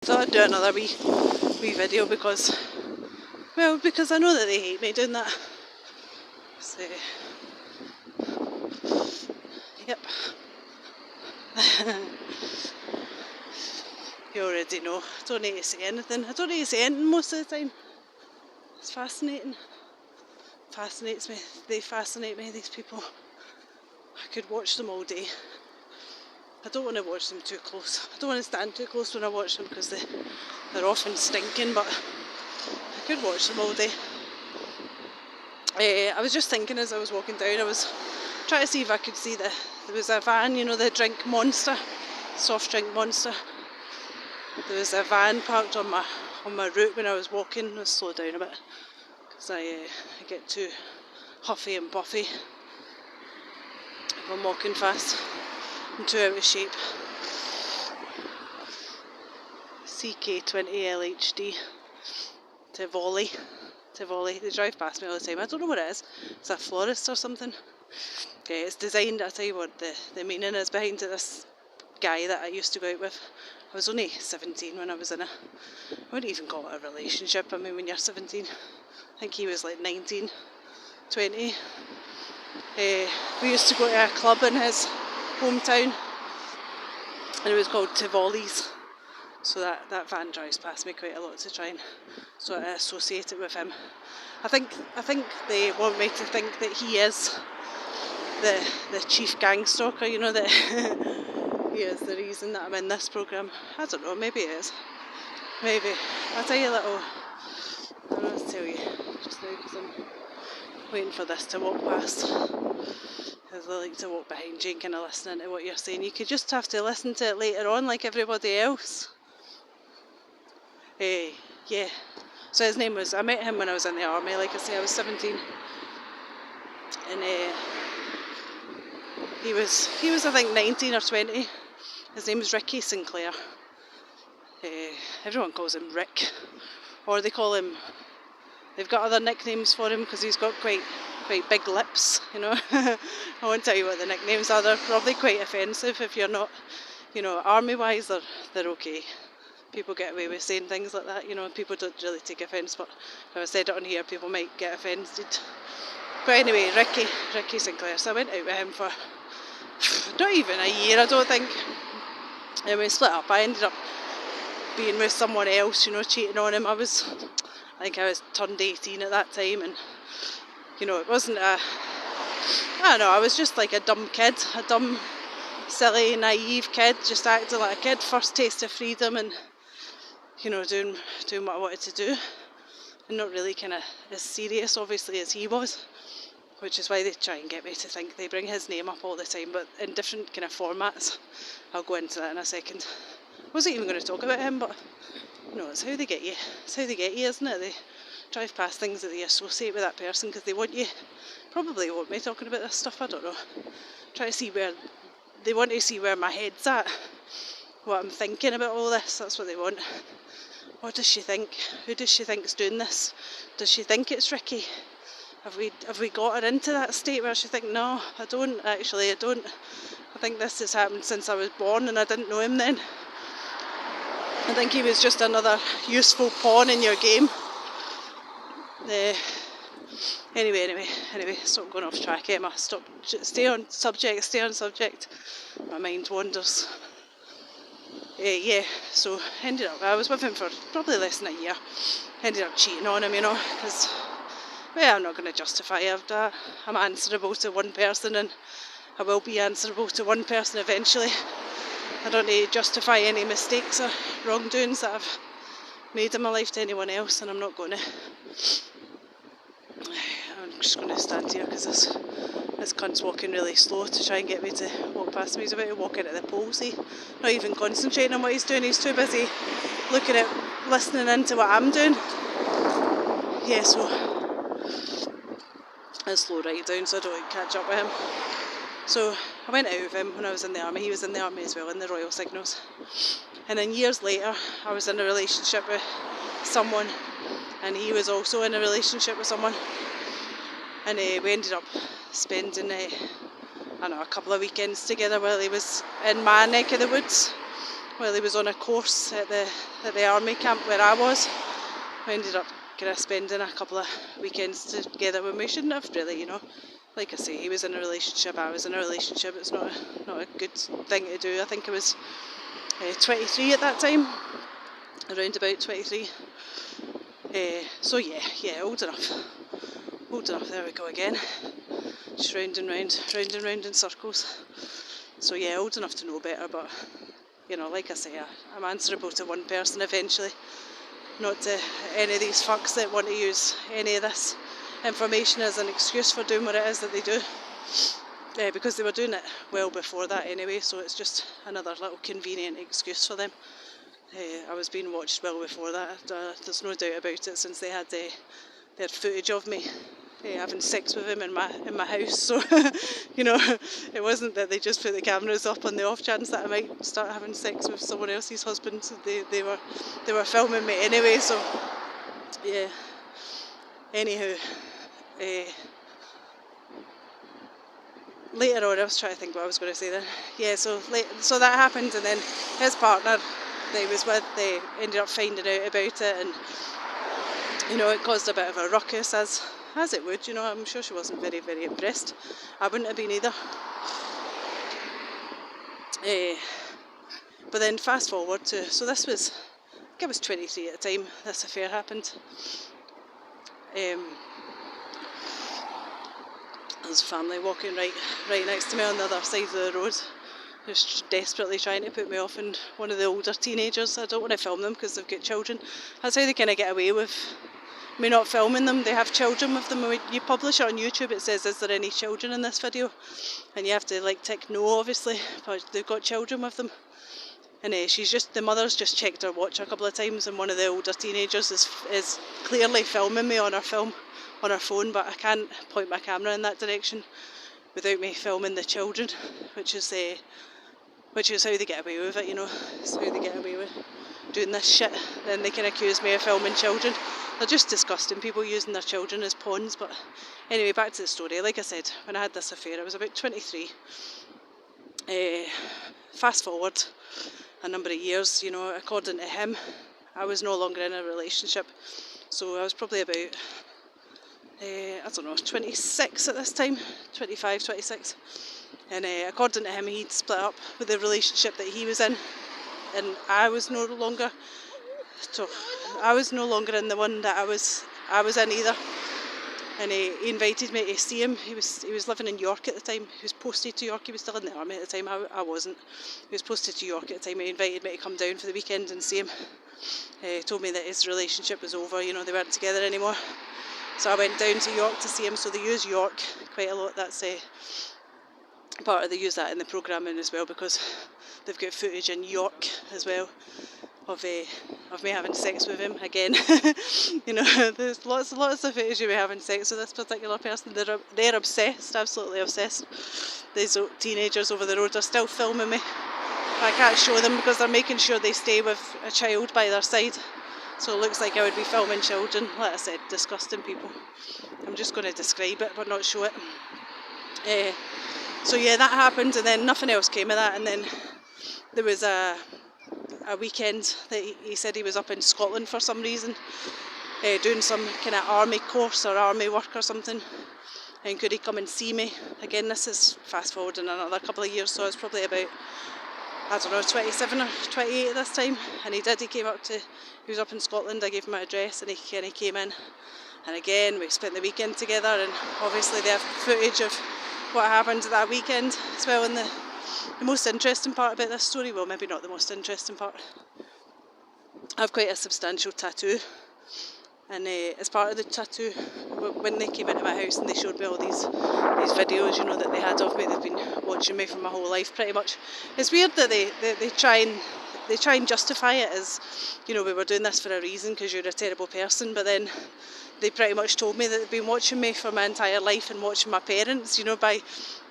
So I'd do another wee video because I know that they hate me doing that. So, yep. You already know. I don't need to say anything. I don't need to say anything most of the time. It's fascinating. Fascinates me. They fascinate me, these people. I could watch them all day. I don't want to watch them too close. I don't want to stand too close when I watch them because they're often stinking, but I could watch them all day. I was just thinking as I was walking down, I was trying to see if I could see there was a van, the drink Monster, soft drink Monster. There was a van parked on my route when I was walking. I'll slow down a bit because I get too huffy and puffy if I'm walking fast. I'm too out of shape. CK20LHD Tivoli. They drive past me all the time. I don't know what it is. It's a florist or something. Okay, it's designed, I'll tell you what the meaning is behind it. This guy that I used to go out with, I was only 17 when I was in I wouldn't even call it a relationship. I mean, when you're 17, I think he was like 19, 20. We used to go to a club in his hometown and it was called Tivoli's. So that van drives past me quite a lot to try and sort of associate it with him. I think they want me to think that he is the chief gangstalker, that he is the reason that I'm in this programme. I don't know, maybe it is. Maybe. I'll tell you a little, I don't know to tell you just now because I'm waiting for this to walk past. Because I like to walk behind you and kind of listening to what you're saying. You could just have to listen to it later on like everybody else. Yeah. So his name was, I met him when I was in the army, like I say, I was 17. And he was I think 19 or 20. His name was Ricky Sinclair. Everyone calls him Rick. Or they call him, they've got other nicknames for him because he's got quite big lips, I won't tell you what the nicknames are. They're probably quite offensive if you're not, army-wise, they're okay. People get away with saying things like that, people don't really take offence, but if I said it on here, people might get offended. But anyway, Ricky Sinclair, so I went out with him for not even a year, I don't think. And we split up. I ended up being with someone else, cheating on him. I think I was turned 18 at that time, and it wasn't I don't know, I was just like a dumb kid, a dumb, silly, naive kid, just acting like a kid, first taste of freedom, and doing what I wanted to do, and not really kind of as serious obviously as he was, which is why they try and get me to think they bring his name up all the time, but in different kind of formats. I'll go into that in a second. I wasn't even going to talk about him, but it's how they get you. It's how they get you, isn't it? They drive past things that they associate with that person because they want me talking about this stuff, I don't know. They want to see where my head's at, what I'm thinking about all this. That's what they want. What does she think? Who does she think's doing this? Does she think it's Ricky? Have we got her into that state where she think, no, I don't. I think this has happened since I was born and I didn't know him then. I think he was just another useful pawn in your game. Anyway, stop going off track, Emma. Stay on subject. My mind wanders. So ended up, I was with him for probably less than a year. Ended up cheating on him, because, I'm not going to justify it. I'm answerable to one person and I will be answerable to one person eventually. I don't need to justify any mistakes or wrongdoings that I've made in my life to anyone else, and I'm not going to. I'm just going to stand here because this cunt's walking really slow to try and get me to walk past me. He's about to walk into the pole, see? Not even concentrating on what he's doing. He's too busy listening into what I'm doing. Yeah, so I'll slow right down so I don't catch up with him. So I went out with him when I was in the army. He was in the army as well, in the Royal Signals. And then years later, I was in a relationship with someone, and he was also in a relationship with someone. And we ended up spending, a couple of weekends together while he was in my neck of the woods. while he was on a course at the army camp where I was. We ended up kind of spending a couple of weekends together when we shouldn't have really, you know. Like I say, he was in a relationship, I was in a relationship. It's not a good thing to do. I think I was 23 at that time, around about 23. So yeah, old enough. There we go again. Just round and round in circles. So yeah, old enough to know better, but you know, like I say, I'm answerable to one person eventually, not to any of these fucks that want to use any of this information as an excuse for doing what it is that they do. Because they were doing it well before that anyway, so it's just another little convenient excuse for them. I was being watched well before that. There's no doubt about it, since they had their footage of me having sex with him in my house. So you know, it wasn't that they just put the cameras up on the off chance that I might start having sex with someone else's husband. They were filming me anyway. So yeah. Anyhow, later on, I was trying to think what I was going to say then. Yeah, so that happened, and then his partner that he was with, they ended up finding out about it, and you know, it caused a bit of a ruckus, as it would. You know, I'm sure she wasn't very, very impressed. I wouldn't have been either. But then fast forward to, so this was, I think I was 23 at the time this affair happened. There's family walking right next to me on the other side of the road, just desperately trying to put me off, and one of the older teenagers, I don't want to film them because they've got children. That's how they kind of get away with me not filming them. They have children with them. When you publish it on YouTube, it says, is there any children in this video? And you have to tick no, obviously, but they've got children with them. And the mother's just checked her watch a couple of times, and one of the older teenagers is clearly filming me on her phone, but I can't point my camera in that direction without me filming the children, which is how they get away with it, you know. It's how they get away with doing this shit. Then they can accuse me of filming children. They're just disgusting, people using their children as pawns. But anyway, back to the story. Like I said, when I had this affair, I was about 23. Fast forward a number of years, you know, according to him, I was no longer in a relationship. So I was probably about, 26 at this time, 25, 26. And according to him, he'd split up with the relationship that he was in, and I was no longer in the one that I was in either. And he invited me to see him. He was living in York at the time. He was posted to York. He was still in the army at the time. I wasn't. He was posted to York at the time. He invited me to come down for the weekend and see him. He told me that his relationship was over. You know, they weren't together anymore. So I went down to York to see him. So they use York quite a lot. That's they use that in the programming as well, because they've got footage in York as well of me having sex with him again. You know, there's lots of footage of me having sex with this particular person. They're obsessed, absolutely obsessed. These teenagers over the road are still filming me. I can't show them because they're making sure they stay with a child by their side. So it looks like I would be filming children. Like I said, disgusting people. I'm just going to describe it but not show it. So yeah, that happened, and then nothing else came of that. And then there was a weekend that he said he was up in Scotland for some reason, doing some kind of army course or army work or something, and could he come and see me? Again, this is fast forwarding another couple of years, so I was probably about, 27 or 28 at this time. And he was up in Scotland. I gave him my address, and he came in, and again we spent the weekend together. And obviously they have footage of what happened that weekend as well. And the most interesting part about this story, well, maybe not the most interesting part, I have quite a substantial tattoo, and as part of the tattoo, when they came into my house and they showed me all these videos, you know, that they had of me, they've been watching me for my whole life pretty much. It's weird that they try and justify it as, you know, we were doing this for a reason because you're a terrible person, but then they pretty much told me that they've been watching me for my entire life and watching my parents, you know, by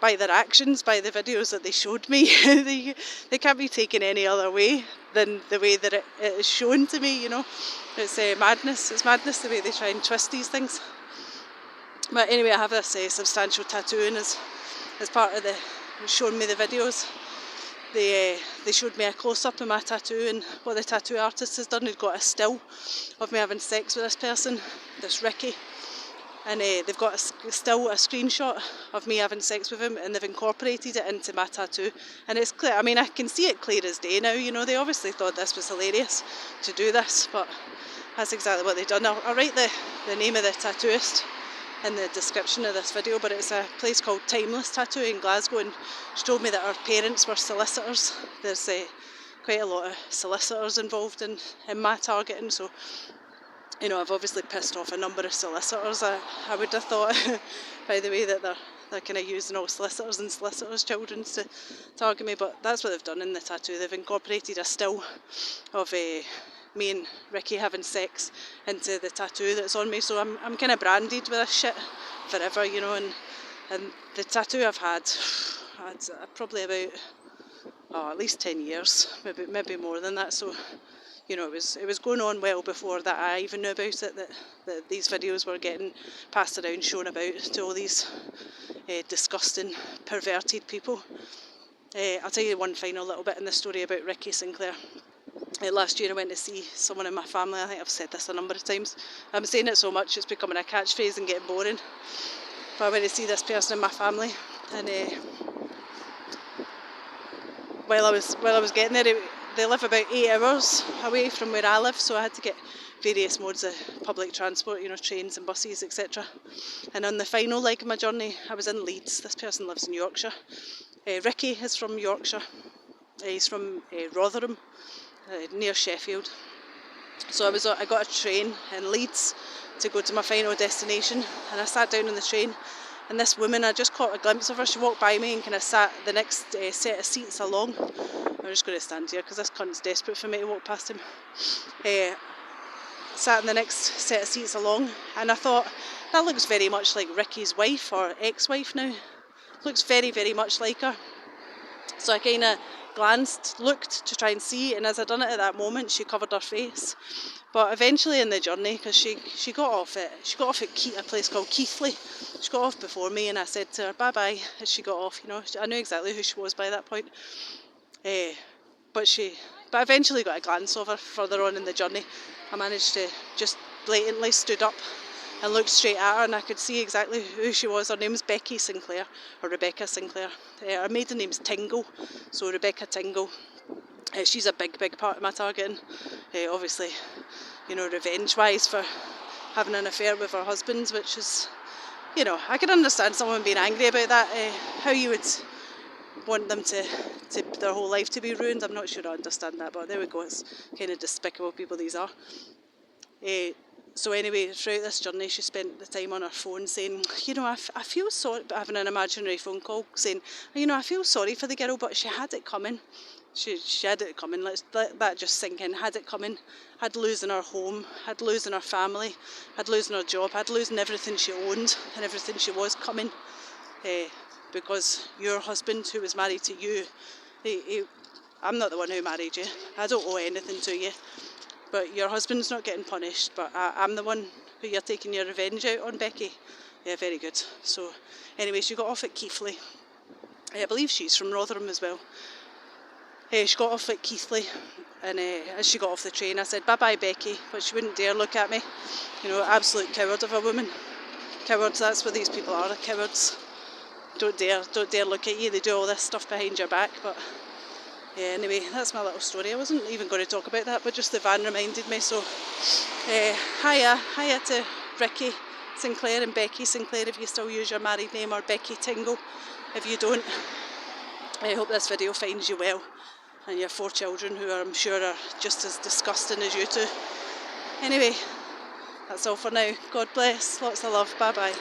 their actions, by the videos that they showed me. They can't be taken any other way than the way that it is shown to me, you know. It's madness. It's madness the way they try and twist these things. But anyway, I have this substantial tattoo, and as part of showing me the videos, they showed me a close-up of my tattoo, and what the tattoo artist has done, he'd got a still of me having sex with this person, this Ricky, and they've got a screenshot of me having sex with him, and they've incorporated it into my tattoo, and it's clear. I mean, I can see it clear as day now, you know. They obviously thought this was hilarious to do this, but that's exactly what they've done. I'll write the name of the tattooist in the description of this video, but it's a place called Timeless Tattoo in Glasgow, and she told me that her parents were solicitors. There's quite a lot of solicitors involved in my targeting, so you know, I've obviously pissed off a number of solicitors. I would have thought, by the way, that they're kind of using all solicitors and solicitors' children to target me, but that's what they've done in the tattoo. They've incorporated a still of me and Ricky having sex into the tattoo that's on me, so I'm kind of branded with this shit forever, you know. And the tattoo I've had probably about at least 10 years, maybe more than that. So you know, it was going on well before that I even knew about it, that these videos were getting passed around, shown about to all these disgusting, perverted people. I'll tell you one final little bit in the story about Ricky Sinclair. Last year I went to see someone in my family. I think I've said this a number of times. I'm saying it so much it's becoming a catchphrase and getting boring. But I went to see this person in my family, and while I was getting there, they live about 8 hours away from where I live, so I had to get various modes of public transport, you know, trains and buses, etc. And on the final leg of my journey, I was in Leeds. This person lives in Yorkshire. Ricky is from Yorkshire. He's from Rotherham, near Sheffield. So I got a train in Leeds to go to my final destination, and I sat down on the train, and this woman, I just caught a glimpse of her. She walked by me and kind of sat the next set of seats along. I'm just going to stand here because this cunt's desperate for me to walk past him. Sat in the next set of seats along, and I thought, that looks very much like Ricky's wife, or ex-wife now. Looks very, very much like her. So I kind of looked to try and see, and as I done it at that moment, she covered her face. But eventually in the journey, because she got off at a place called Keighley. She got off before me, and I said to her bye bye as she got off. You know, I knew exactly who she was by that point. But eventually got a glance of her further on in the journey. I managed to just blatantly stood up and looked straight at her, and I could see exactly who she was. Her name's Becky Sinclair, or Rebecca Sinclair. Her maiden name's Tingle, so Rebecca Tingle. She's a big part of my targeting. Obviously, you know, revenge-wise for having an affair with her husband, which is, you know, I can understand someone being angry about that. How you would want them to their whole life to be ruined, I'm not sure I understand that, but there we go. It's kind of despicable people these are. So anyway, throughout this journey, she spent the time on her phone saying, you know, I feel sorry, having an imaginary phone call saying, you know, I feel sorry for the girl, but she had it coming. She had it coming. Let's let that just sink in. Had it coming. Had losing her home. Had losing her family. Had losing her job. Had losing everything she owned and everything she was coming. Because your husband, who was married to you, I'm not the one who married you. I don't owe anything to you. But your husband's not getting punished, but I'm the one who you're taking your revenge out on, Becky. Yeah, very good. So anyway, she got off at Keighley. I believe she's from Rotherham as well. She got off at Keighley, and as she got off the train, I said, bye-bye, Becky, but she wouldn't dare look at me. You know, absolute coward of a woman. Cowards, that's what these people are, cowards. Don't dare look at you. They do all this stuff behind your back, but yeah, anyway, that's my little story. I wasn't even going to talk about that, but just the van reminded me. So hiya to Ricky Sinclair and Becky Sinclair if you still use your married name, or Becky Tingle if you don't. I hope this video finds you well, and your 4 children, who I'm sure are just as disgusting as you two. Anyway, that's all for now. God bless. Lots of love. Bye bye.